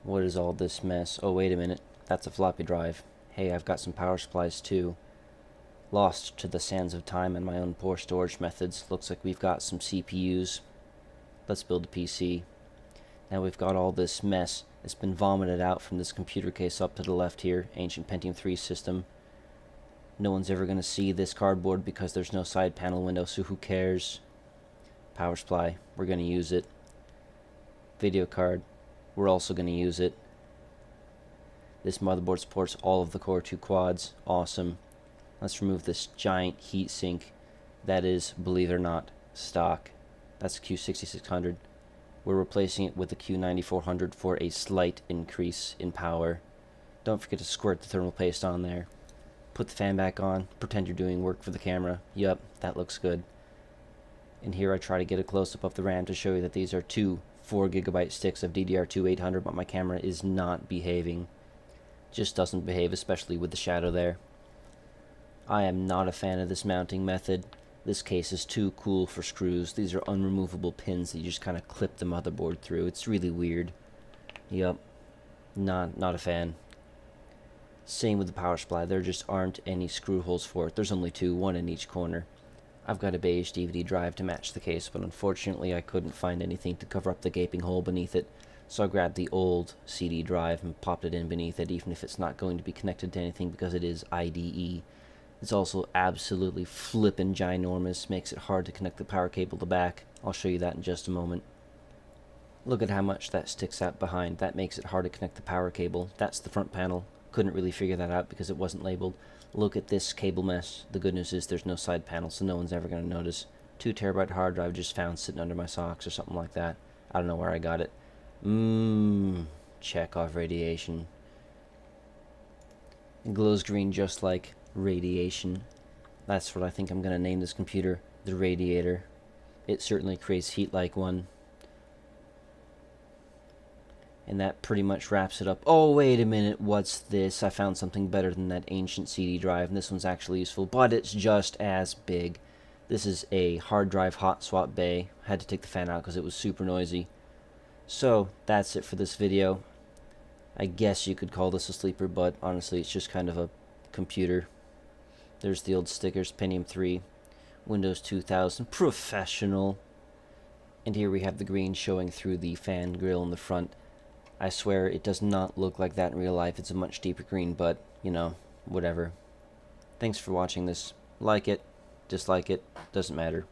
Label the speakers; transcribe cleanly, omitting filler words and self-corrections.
Speaker 1: What is all this mess? Oh, wait a minute. That's a floppy drive. Hey, I've got some power supplies too. Lost to the sands of time and my own poor storage methods. Looks like we've got some CPUs. Let's build a PC. Now we've got all this mess. It's been vomited out from this computer case up to the left here. Ancient Pentium 3 system. No one's ever going to see this cardboard because there's no side panel window, so who cares? Power supply. We're going to use it. Video card. We're also going to use it. This motherboard supports all of the Core 2 quads. Awesome. Let's remove this giant heatsink that is, believe it or not, stock. That's the Q6600. We're replacing it with the Q9400 for a slight increase in power. Don't forget to squirt the thermal paste on there. Put the fan back on. Pretend you're doing work for the camera. Yup, that looks good. And here I try to get a close-up of the RAM to show you that these are two 4GB sticks of DDR2 800, but my camera is not behaving. Just doesn't behave, especially with the shadow there. I am not a fan of this mounting method. This case is too cool for screws. These are unremovable pins that you just kind of clip the motherboard through. It's really weird. Yup, not a fan. Same with the power supply. There just aren't any screw holes for it. There's only two, one in each corner. I've got a beige DVD drive to match the case, but unfortunately I couldn't find anything to cover up the gaping hole beneath it, so I grabbed the old CD drive and popped it in beneath it, even if it's not going to be connected to anything because it is IDE. It's also absolutely flippin' ginormous, makes it hard to connect the power cable to the back. I'll show you that in just a moment. Look at how much that sticks out behind. That makes it hard to connect the power cable. That's the front panel. Couldn't really figure that out because it wasn't labeled. Look at this cable mess. The good news is there's no side panel, so no one's ever going to notice. 2TB hard drive just found sitting under my socks or something like that. I don't know where I got it. Check off radiation. It glows green just like radiation. That's what I think I'm going to name this computer, the Radiator. It certainly creates heat like one. And that pretty much wraps it up. Oh, wait a minute, what's this? I found something better than that ancient CD drive, and this one's actually useful, but it's just as big. This is a hard drive hot swap bay. Had to take the fan out because it was super noisy. So, that's it for this video. I guess you could call this a sleeper, but honestly, it's just kind of a computer. There's the old stickers, Pentium 3, Windows 2000, professional. And here we have the green showing through the fan grill in the front. I swear it does not look like that in real life. It's a much deeper green, but, you know, whatever. Thanks for watching this. Like it, dislike it, doesn't matter.